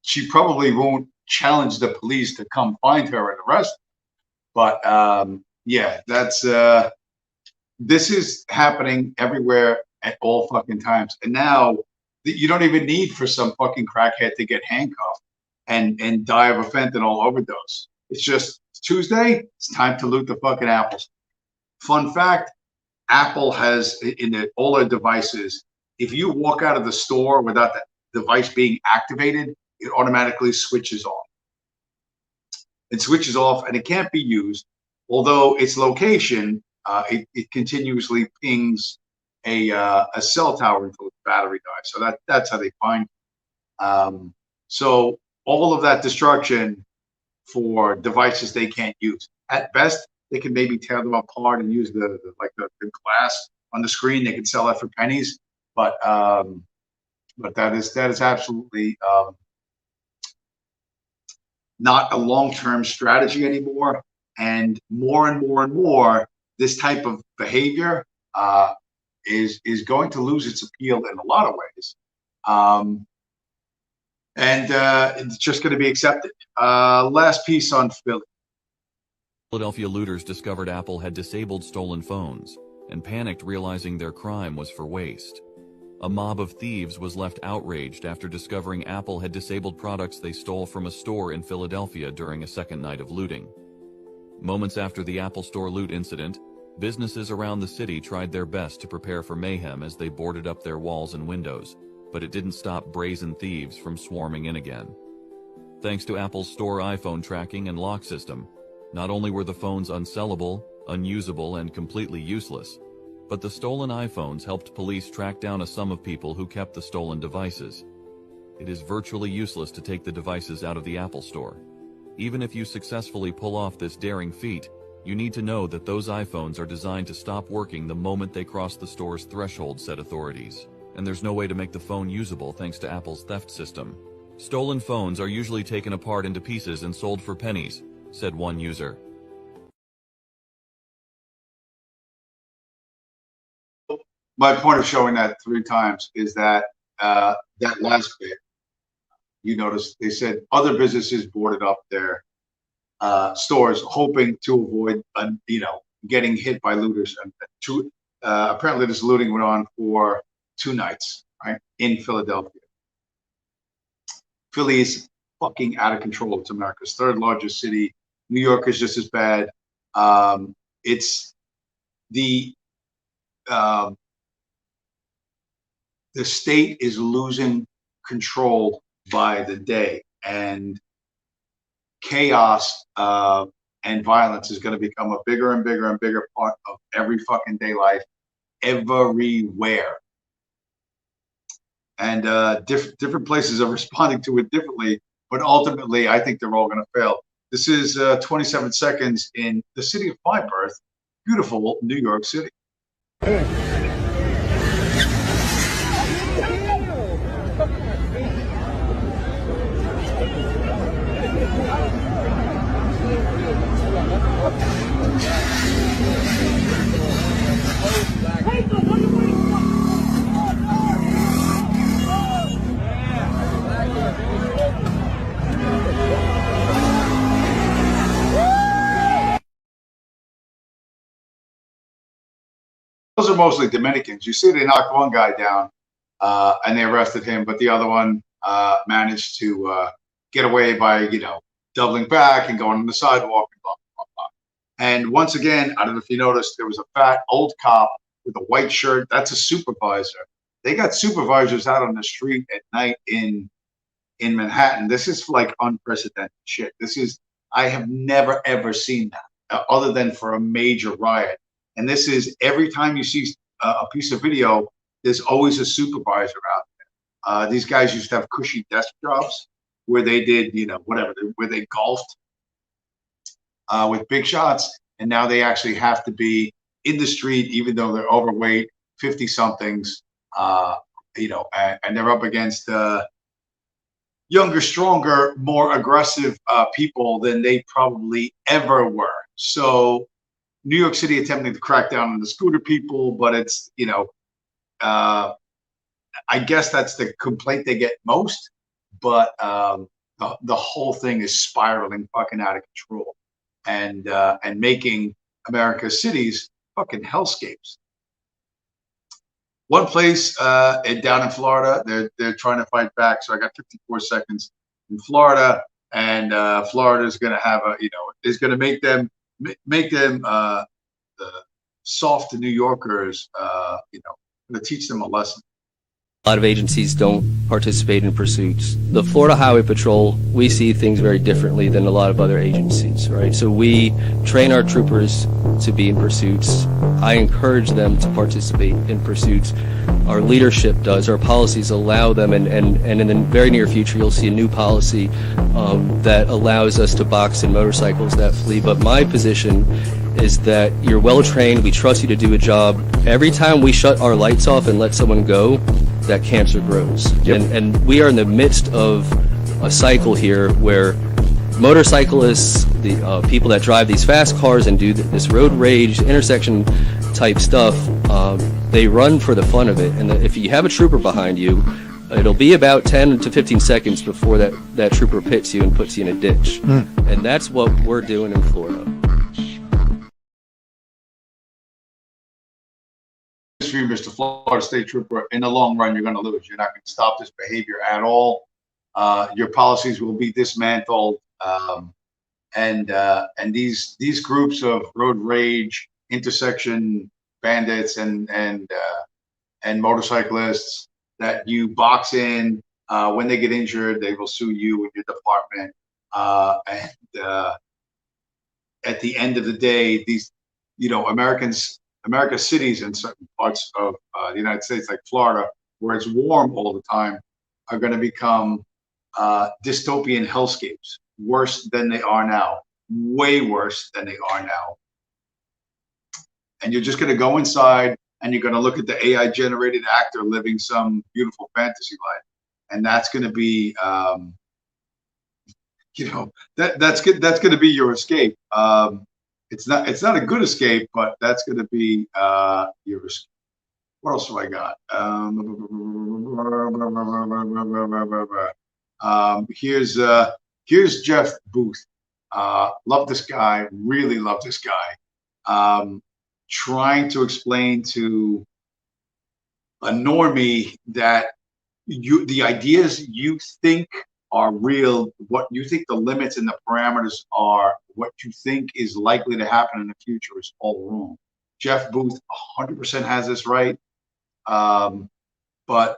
She probably won't challenge the police to come find her and arrest her. But yeah, that's this is happening everywhere at all fucking times. And now you don't even need for some fucking crackhead to get handcuffed and die of a fentanyl overdose. It's just Tuesday. It's time to loot the fucking apples. Fun fact: Apple has in all their devices, if you walk out of the store without the device being activated, it automatically switches off. It switches off and it can't be used. Although its location, it continuously pings a cell tower until its battery dies. So that's how they find it. So all of that destruction for devices they can't use. At best, they can maybe tear them apart and use the glass on the screen. They can sell that for pennies, but that is absolutely not a long-term strategy anymore. And more, this type of behavior is going to lose its appeal in a lot of ways. And it's just going to be accepted. Last piece on Philly. Philadelphia looters discovered Apple had disabled stolen phones and panicked, realizing their crime was for waste. A mob of thieves was left outraged after discovering Apple had disabled products they stole from a store in Philadelphia during a second night of looting. Moments after the Apple Store loot incident, businesses around the city tried their best to prepare for mayhem as they boarded up their walls and windows, but it didn't stop brazen thieves from swarming in again. Thanks to Apple's store iPhone tracking and lock system, not only were the phones unsellable, unusable, and completely useless, but the stolen iPhones helped police track down a sum of people who kept the stolen devices. It is virtually useless to take the devices out of the Apple Store. Even if you successfully pull off this daring feat, you need to know that those iPhones are designed to stop working the moment they cross the store's threshold, said authorities. And there's no way to make the phone usable thanks to Apple's theft system. Stolen phones are usually taken apart into pieces and sold for pennies, said one user. My point of showing that 3 times is that that last bit, you notice they said other businesses boarded up their stores hoping to avoid, getting hit by looters. And apparently this looting went on for 2 nights, right, in Philadelphia. Philly is fucking out of control. It's America's 3rd largest city. New York is just as bad. It's the state is losing control by the day, and chaos and violence is going to become a bigger and bigger and bigger part of every fucking day life everywhere. And different places are responding to it differently, but ultimately I think they're all going to fail. This is 27 seconds in the city of my birth, beautiful New York City. Those are mostly Dominicans. You see, they knocked one guy down and they arrested him, but the other one managed to get away by, doubling back and going on the sidewalk and blah, blah, blah. And once again, I don't know if you noticed, there was a fat old cop with a white shirt. That's a supervisor. They got supervisors out on the street at night in Manhattan. This is like unprecedented shit. I have never, ever seen that other than for a major riot. And this is every time you see a piece of video, there's always a supervisor out there. These guys used to have cushy desk jobs where they did, where they golfed with big shots. And now they actually have to be in the street, even though they're overweight, 50-somethings, and they're up against younger, stronger, more aggressive people than they probably ever were. So New York City attempting to crack down on the scooter people, but it's, I guess that's the complaint they get most. But the whole thing is spiraling fucking out of control, and making America's cities fucking hellscapes. One place down in Florida, they're trying to fight back. So I got 54 seconds in Florida, and Florida is going to have is going to make them soft New Yorkers. Going to teach them a lesson. A lot of agencies don't participate in pursuits. The Florida Highway Patrol, we see things very differently than a lot of other agencies, right? So we train our troopers to be in pursuits. I encourage them to participate in pursuits. Our leadership does. Our policies allow them, and in the very near future, you'll see a new policy that allows us to box in motorcycles that flee. But my position is that you're well trained. We trust you to do a job. Every time we shut our lights off and let someone go, that cancer grows. Yep. And we are in the midst of a cycle here where motorcyclists, the people that drive these fast cars and do this road rage intersection type stuff, they run for the fun of it. And if you have a trooper behind you, it'll be about 10 to 15 seconds before that trooper pits you and puts you in a ditch. And that's what we're doing in Florida. Mr. Florida State Trooper, in the long run, you're going to lose. You're not going to stop this behavior at all. Your policies will be dismantled, and these groups of road rage, intersection bandits, and motorcyclists that you box in, when they get injured, they will sue you and your department. At the end of the day, these, America's cities in certain parts of the United States, like Florida, where it's warm all the time, are going to become dystopian hellscapes, worse than they are now, way worse than they are now. And you're just going to go inside and you're going to look at the AI generated actor living some beautiful fantasy life, and that's going to be, that's going to be your escape. It's not a good escape, but that's going to be your escape. What else have I got? Here's Jeff Booth. Love this guy. Really love this guy. Trying to explain to a normie that the ideas you think are real, what you think the limits and the parameters are, what you think is likely to happen in the future is all wrong. Jeff Booth 100% has this right. But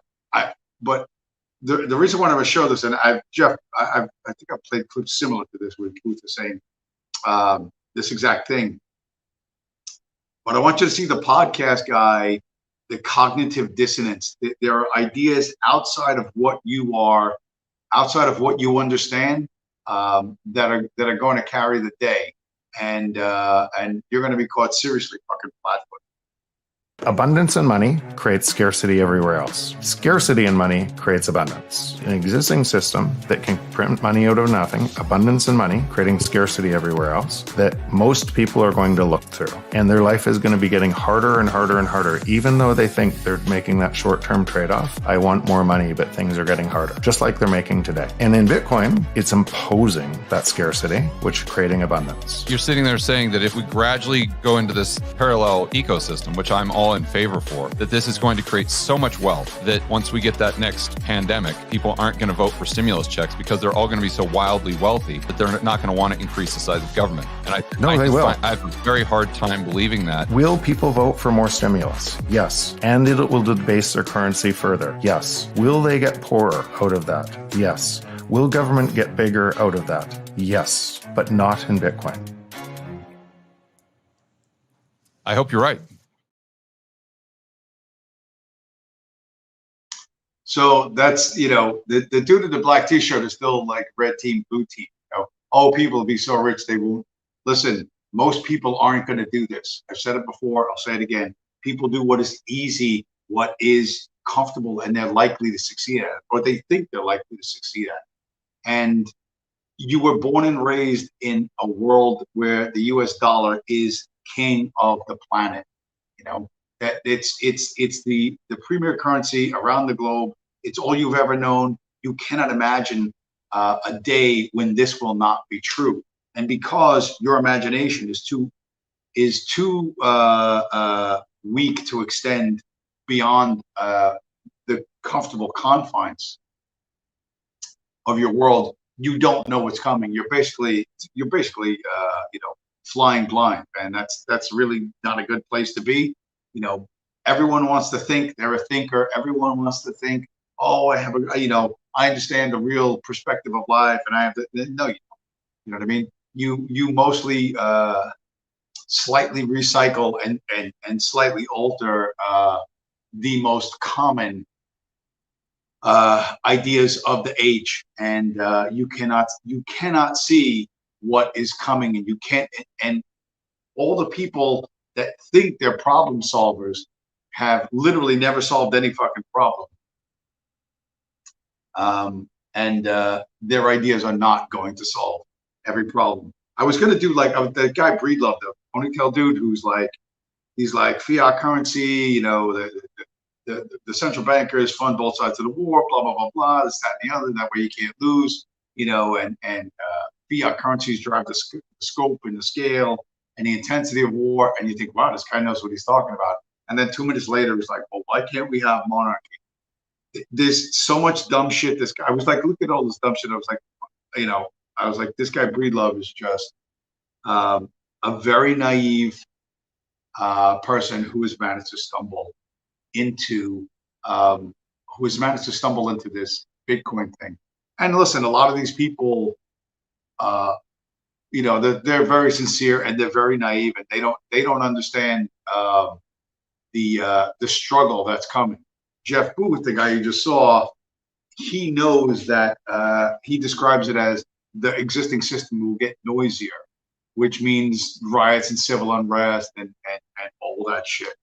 the reason why I want to show this, and I think I've played clips similar to this with Booth saying this exact thing. But I want you to see the podcast guy, the cognitive dissonance. There are ideas outside of what you are, outside of what you understand, that are going to carry the day, and you're going to be caught seriously fucking flat-footed. Abundance in money creates scarcity everywhere else. Scarcity in money creates abundance. An existing system that can print money out of nothing, abundance in money, creating scarcity everywhere else, that most people are going to look through. And their life is going to be getting harder and harder and harder, even though they think they're making that short-term trade-off. I want more money, but things are getting harder, just like they're making today. And in Bitcoin, it's imposing that scarcity, which is creating abundance. You're sitting there saying that if we gradually go into this parallel ecosystem, which I'm all in favor for, that this is going to create so much wealth that once we get that next pandemic, people aren't going to vote for stimulus checks because they're all going to be so wildly wealthy that they're not going to want to increase the size of government. And I have a very hard time believing that. Will people vote for more stimulus? Yes. And it will debase their currency further? Yes. Will they get poorer out of that? Yes. Will government get bigger out of that? Yes. But not in Bitcoin. I hope you're right. So that's, the dude in the black t-shirt is still like red team, blue team. Oh, people will be so rich they won't. Listen, most people aren't going to do this. I've said it before. I'll say it again. People do what is easy, what is comfortable, and they're likely to succeed at it, or they think they're likely to succeed at it. And you were born and raised in a world where the US dollar is king of the planet. You know, that it's the premier currency around the globe. It's all you've ever known. You cannot imagine a day when this will not be true. And because your imagination is too weak to extend beyond the comfortable confines of your world, you don't know what's coming. You're basically you know, flying blind, and that's really not a good place to be. You know, everyone wants to think they're a thinker. Everyone wants to think, oh, I have a, you know, I understand the real perspective of life, and I have to. No, you don't. You know what I mean? You mostly slightly recycle and slightly alter the most common ideas of the age, and you cannot see what is coming, and you can't. And all the people that think they're problem solvers have literally never solved any fucking problem, and their ideas are not going to solve every problem. I was gonna do like the guy Breedlove, the ponytail dude, who's like, he's like fiat currency, you know, the central bankers fund both sides of the war, blah blah blah blah, this, that, and the other. That way you can't lose, you know, and fiat currencies drive the scope and the scale and the intensity of war. And you think, wow, this guy knows what he's talking about. And then 2 minutes later, he's like, well, why can't we have monarchy? There's so much dumb shit. This guy, I was like, look at all this dumb shit. I was like, you know, I was like, this guy Breedlove is just a very naive person who has managed to stumble into this Bitcoin thing. And listen, a lot of these people, you know, they're very sincere and they're very naive, and they don't understand the struggle that's coming. Jeff Booth, the guy you just saw, he knows that he describes it as the existing system will get noisier, which means riots and civil unrest and all that shit.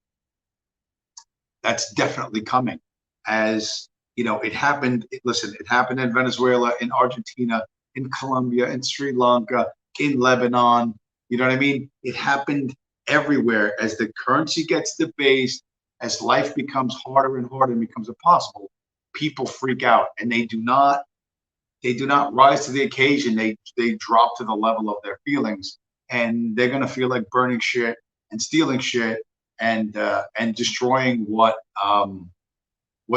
That's definitely coming. As you know, it happened. Listen, it happened in Venezuela, in Argentina, in Colombia, in Sri Lanka, in Lebanon. You know what I mean? It happened everywhere. As the currency gets debased, as life becomes harder and harder and becomes impossible, people freak out, and they do not rise to the occasion. They drop to the level of their feelings, and they're gonna feel like burning shit and stealing shit and destroying what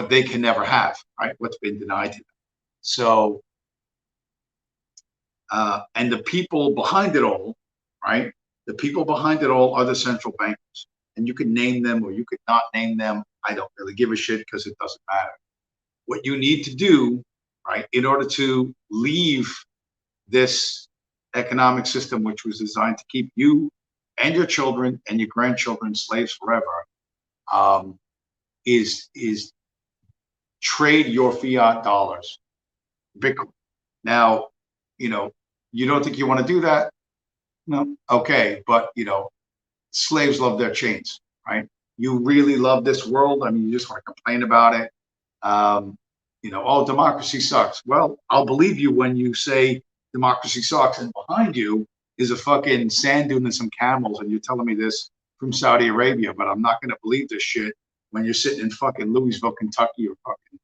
they can never have, right? What's been denied to them. So, and the people behind it all, right? The people behind it all are the central bankers, and you can name them or you could not name them. I don't really give a shit because it doesn't matter. What you need to do, right, in order to leave this economic system, which was designed to keep you and your children and your grandchildren slaves forever, is trade your fiat dollars, Bitcoin. Now, you know, you don't think you want to do that? No, okay, but you know, slaves love their chains, right? You really love this world. I mean, you just want to complain about it. You know, oh, democracy sucks. Well, I'll believe you when you say democracy sucks, and behind you is a fucking sand dune and some camels, and you're telling me this from Saudi Arabia, but I'm not going to believe this shit when you're sitting in fucking Louisville, Kentucky, or fucking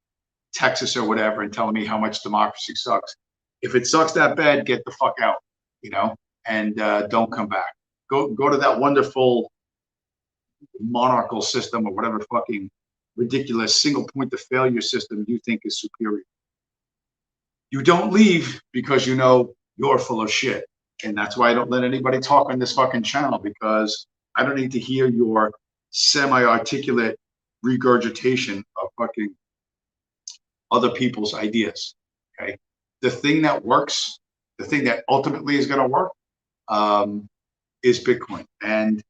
Texas or whatever, and telling me how much democracy sucks. If it sucks that bad, get the fuck out, you know, and don't come back. Go to that wonderful monarchical system or whatever fucking ridiculous single point of failure system you think is superior. You don't leave because you know you're full of shit. And that's why I don't let anybody talk on this fucking channel, because I don't need to hear your semi-articulate regurgitation of fucking other people's ideas. Okay. The thing that works, the thing that ultimately is going to work, is Bitcoin, and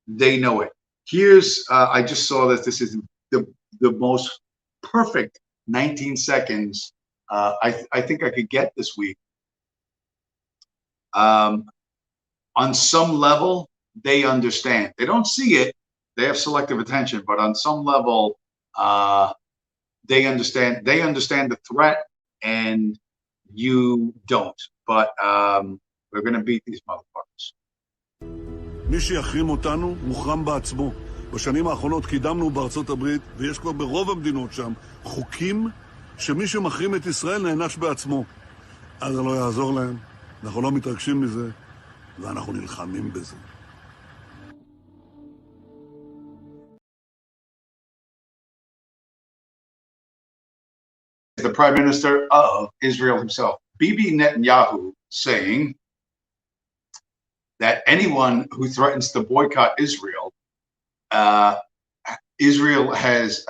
they know it. Here's, I just saw that this is the most perfect 19 seconds I think I could get this week. On some level, they understand. They don't see it. They have selective attention, but on some level, they understand. They understand the threat, and you don't. but we're going to beat these motherfuckers. מי שיחרים אותנו מוחרם בעצמו. בשנים האחרונות קידמנו בארצות הברית, ויש כבר ברוב המדינות שם, חוקים שמי שמחרים את ישראל נענש בעצמו. אז זה לא יעזור להם, אנחנו לא מתרגשים מזה, ואנחנו נלחמים בזה. The Prime Minister of Israel himself, Bibi Netanyahu, saying that anyone who threatens to boycott Israel, Israel has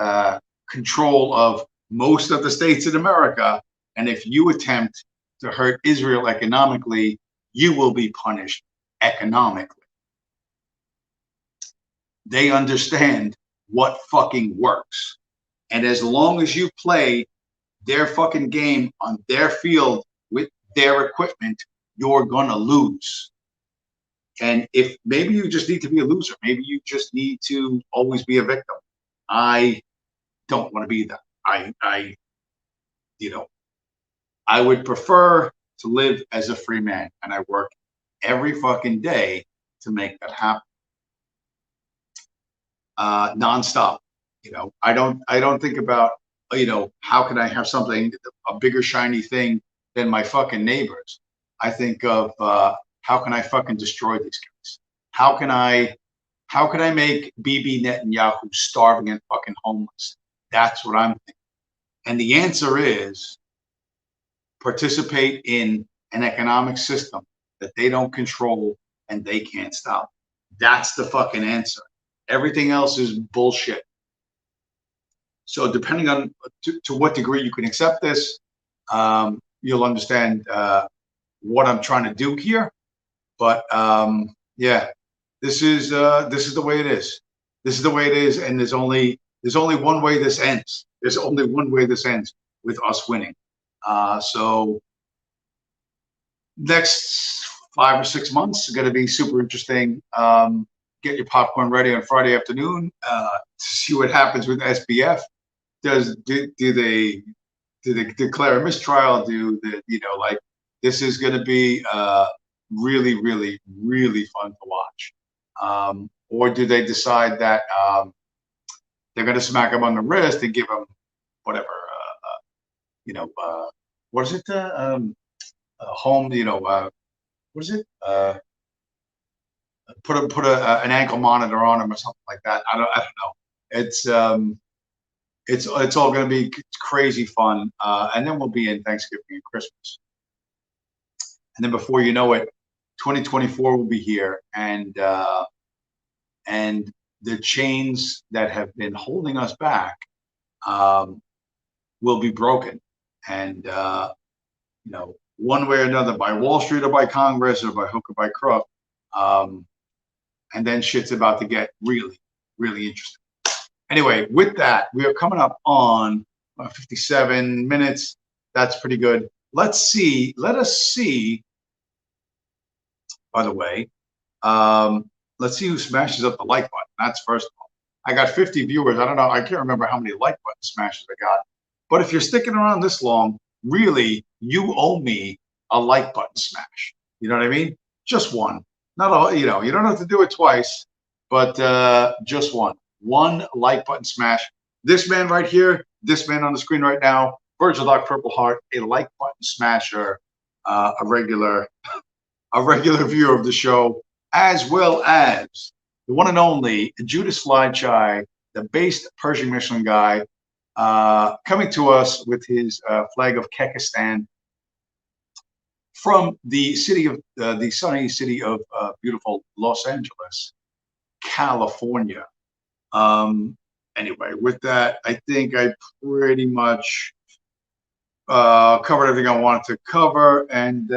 control of most of the states in America, and if you attempt to hurt Israel economically, you will be punished economically. They understand what fucking works. And as long as you play their fucking game on their field with their equipment, you're gonna lose. And if maybe you just need to be a loser, maybe you just need to always be a victim. I don't want to be that. I would prefer to live as a free man, and I work every fucking day to make that happen. Nonstop. I don't think about, how can I have something, a bigger shiny thing than my fucking neighbors. I think of how can I fucking destroy these guys? How can I make Bibi Netanyahu starving and fucking homeless? That's what I'm thinking. And the answer is participate in an economic system that they don't control and they can't stop. That's the fucking answer. Everything else is bullshit. So depending on to what degree you can accept this, you'll understand what I'm trying to do here. But yeah, this is the way it is. This is the way it is, and there's only one way this ends. There's only one way this ends, with us winning. So next 5 or 6 months is going to be super interesting. Get your popcorn ready on Friday afternoon to see what happens with SBF. Do they declare a mistrial? This is going to be really, really, really fun to watch. Or do they decide that they're going to smack him on the wrist and give him whatever, what is it? Home, what is it? Put an ankle monitor on him or something like that. I don't know. It's all going to be crazy fun, and then we'll be in Thanksgiving and Christmas, and then before you know it, 2024 will be here, and the chains that have been holding us back will be broken, and one way or another, by Wall Street or by Congress or by hook or by crook, and then shit's about to get really, really interesting. Anyway, with that, we are coming up on 57 minutes. That's pretty good. Let us see. By the way, let's see who smashes up the like button. That's first of all. I got 50 viewers. I don't know. I can't remember how many like button smashes I got. But if you're sticking around this long, really, you owe me a like button smash. You know what I mean? Just one. Not all. You don't have to do it twice, but just one. One like button smash. This man right here, this man on the screen right now, Virgil Doc Purple Heart, a like button smasher, a regular viewer of the show, as well as the one and only Judas Flychai, the based Persian Michelin guy, coming to us with his flag of Kekistan from the sunny city of beautiful Los Angeles, California. Anyway, with that, I think I pretty much covered everything I wanted to cover, and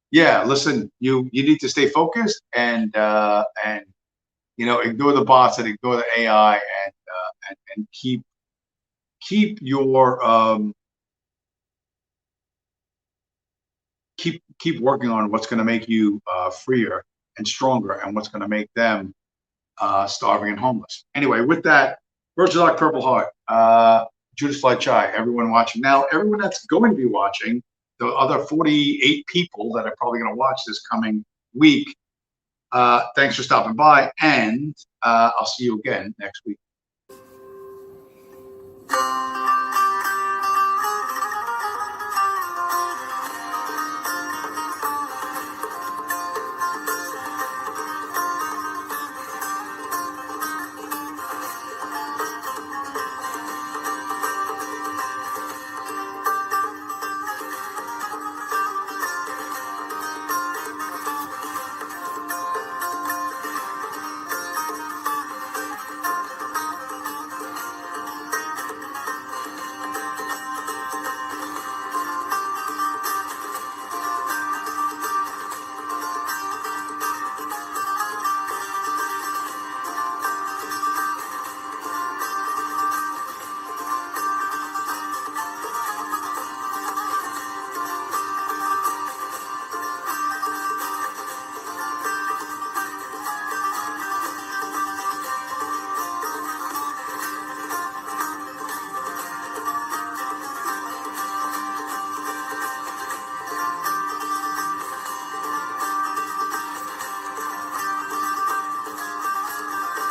yeah, listen, you need to stay focused and ignore the bots and ignore the AI and keep your keep working on what's going to make you freer and stronger, and what's going to make them starving and homeless. Anyway, with that, Virgil Doc Purple Heart, Judas Fly Chai, everyone watching now, everyone that's going to be watching the other 48 people that are probably going to watch this coming week. Thanks for stopping by, and I'll see you again next week.